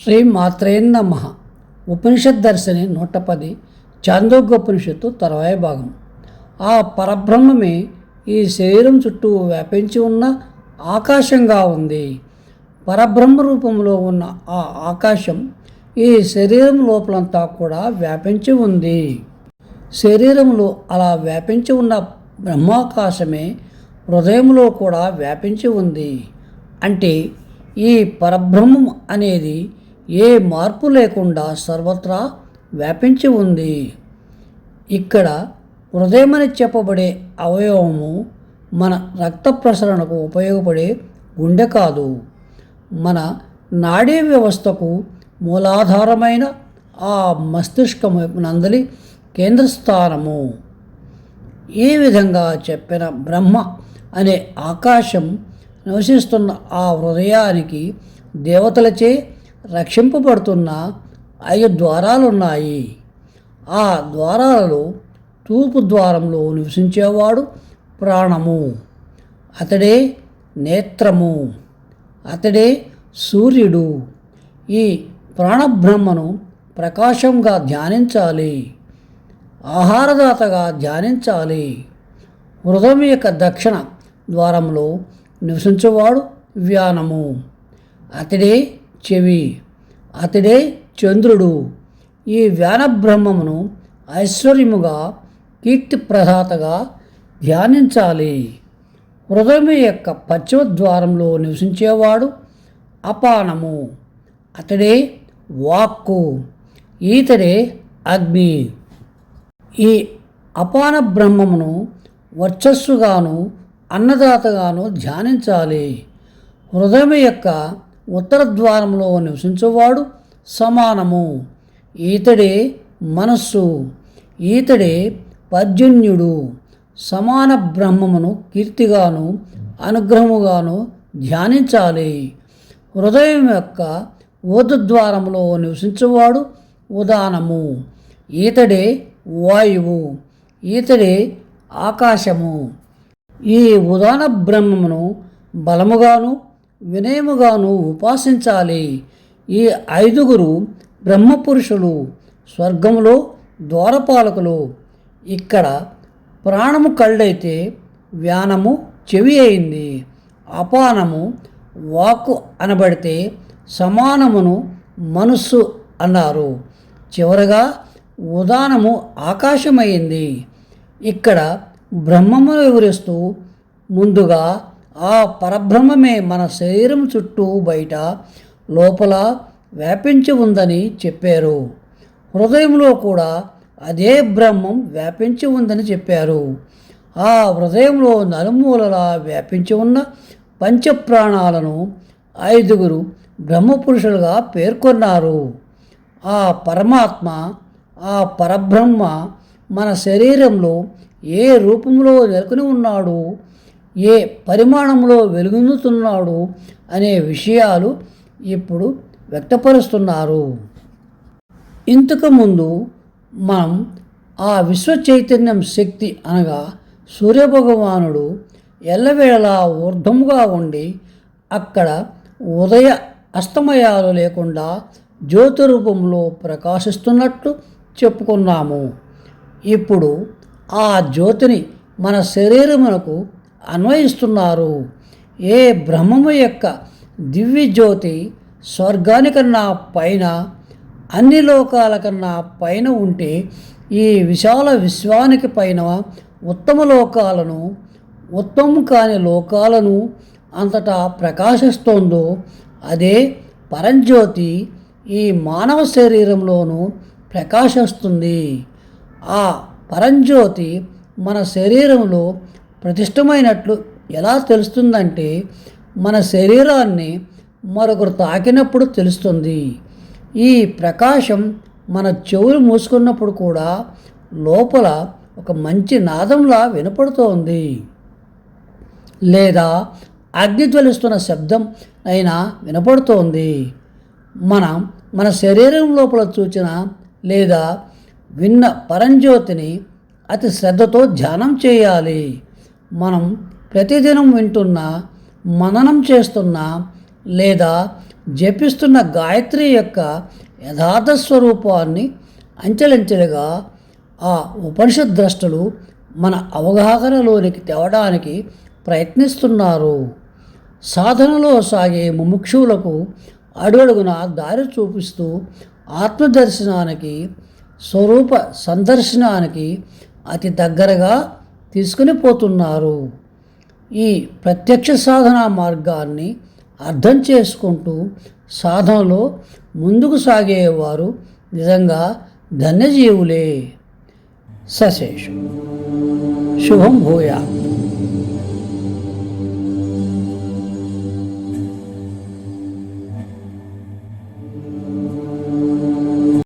శ్రీ మాత్రే నమః. ఉపనిషత్ దర్శని 110 చాందోగ్యోపనిషత్తు తర్వాయి భాగం. ఆ పరబ్రహ్మమే ఈ శరీరం చుట్టూ వ్యాపించి ఉన్న ఆకాశంగా ఉంది. పరబ్రహ్మ రూపంలో ఉన్న ఆ ఆకాశం ఈ శరీరం లోపలంతా కూడా వ్యాపించి ఉంది. శరీరంలో అలా వ్యాపించి ఉన్న బ్రహ్మాకాశమే హృదయంలో కూడా వ్యాపించి ఉంది. అంటే ఈ పరబ్రహ్మం అనేది ఏ మార్పు లేకుండా సర్వత్రా వ్యాపించి ఉంది. ఇక్కడ హృదయమని చెప్పబడే అవయవము మన రక్త ప్రసరణకు ఉపయోగపడే గుండె కాదు, మన నాడీ వ్యవస్థకు మూలాధారమైన ఆ మస్తిష్కము నందలి కేంద్రస్థానము. ఈ విధంగా చెప్పిన బ్రహ్మ అనే ఆకాశం నివసిస్తున్న ఆ హృదయానికి దేవతలచే రక్షింపబడుతున్న 5 ద్వారాలున్నాయి. ఆ ద్వారాలలో తూర్పు ద్వారంలో నివసించేవాడు ప్రాణము, అతడే నేత్రము, అతడే సూర్యుడు. ఈ ప్రాణబ్రహ్మను ప్రకాశంగా ధ్యానించాలి, ఆహారదాతగా ధ్యానించాలి. హృదయం యొక్క దక్షిణ ద్వారంలో నివసించేవాడు వ్యానము, అతడే చెవి, అతడే చంద్రుడు. ఈ వ్యాన బ్రహ్మమును ఐశ్వర్యముగా కీర్తిప్రదాతగా ధ్యానించాలి. హృదయం యొక్క పశ్చిమ ద్వారంలో నివసించేవాడు అపానము, అతడే వాక్కు, ఈతడే అగ్ని. ఈ అపాన బ్రహ్మమును వర్చస్సుగాను అన్నదాతగాను ధ్యానించాలి. హృదయం యొక్క ఉత్తర ద్వారంలో నివసించేవాడు సమానము, ఈతడే మనస్సు, ఈతడే పర్జన్యుడు. సమాన బ్రహ్మమును కీర్తిగాను అనుగ్రహముగాను ధ్యానించాలి. హృదయం యొక్క ఊర్ధ్వద్వారంలో నివసించేవాడు ఉదానము, ఈతడే వాయువు, ఈతడే ఆకాశము. ఈ ఉదాన బ్రహ్మమును బలముగాను వినయముగాను ఉపాసించాలి. ఈ 5 బ్రహ్మపురుషులు స్వర్గములో ద్వారపాలకులు. ఇక్కడ ప్రాణము కళ్ళైతే వ్యానము చెవి అయింది, అపానము వాక్కు అనబడితే సమానమును మనస్సు అన్నారు. చివరగా ఉదానము ఆకాశమైంది. ఇక్కడ బ్రహ్మమును వివరిస్తూ ముందుగా ఆ పరబ్రహ్మమే మన శరీరం చుట్టూ బయట లోపల వ్యాపించి ఉందని చెప్పారు. హృదయంలో కూడా అదే బ్రహ్మం వ్యాపించి ఉందని చెప్పారు. ఆ హృదయంలో నలుమూలలా వ్యాపించి ఉన్న పంచప్రాణాలను 5 బ్రహ్మపురుషులుగా పేర్కొన్నారు. ఆ పరమాత్మ, ఆ పరబ్రహ్మ మన శరీరంలో ఏ రూపంలో నెలకొని ఉన్నాడు, ఏ పరిమాణంలో వెలుగొందుతున్నాడు అనే విషయాలు ఇప్పుడు వ్యక్తపరుస్తున్నారు. ఇంతకుముందు మనం ఆ విశ్వ చైతన్యం శక్తి అనగా సూర్యభగవానుడు ఎల్లవేళలా ఊర్ధముగా ఉండి అక్కడ ఉదయ అస్తమయాలు లేకుండా జ్యోతి రూపంలో ప్రకాశిస్తున్నట్లు చెప్పుకున్నాము. ఇప్పుడు ఆ జ్యోతిని మన శరీరమునకు అన్వయిస్తున్నారు. ఏ బ్రహ్మము యొక్క దివ్య జ్యోతి స్వర్గానికన్నా పైన, అన్ని లోకాల కన్నా పైన ఉంటే ఈ విశాల విశ్వానికి పైన ఉత్తమ లోకాలను, ఉత్తమం కాని లోకాలను అంతటా ప్రకాశిస్తోందో అదే పరంజ్యోతి ఈ మానవ శరీరంలోనూ ప్రకాశిస్తుంది. ఆ పరంజ్యోతి మన శరీరంలో ప్రతిష్టమైనట్లు ఎలా తెలుస్తుందంటే మన శరీరాన్ని మరొకరు తాకినప్పుడు తెలుస్తుంది. ఈ ప్రకాశం మన చెవులు మూసుకున్నప్పుడు కూడా లోపల ఒక మంచి నాదంలా వినపడుతోంది, లేదా అగ్ని జ్వలిస్తున్న శబ్దం అయినా వినపడుతోంది. మన శరీరం లోపల చూచిన లేదా విన్న పరంజ్యోతిని అతి శ్రద్ధతో ధ్యానం చేయాలి. మనం ప్రతిదినం వింటున్నా, మననం చేస్తున్నా లేదా జపిస్తున్న గాయత్రి యొక్క యథార్థ స్వరూపాన్ని అంచెలంచెలుగా ఆ ఉపనిషత్ ద్రష్టలు మన అవగాహనలోనికి తేవడానికి ప్రయత్నిస్తున్నారు. సాధనలో సాగే ముముక్షువులకు అడుగడుగున దారి చూపిస్తూ ఆత్మదర్శనానికి, స్వరూప సందర్శనానికి అతి దగ్గరగా తీసుకుని పోతున్నారు. ఈ ప్రత్యక్ష సాధనా మార్గాన్ని అర్థం చేసుకుంటూ సాధనలో ముందుకు సాగేవారు నిజంగా ధన్యజీవులే. సశేషం. శుభం భూయాత్.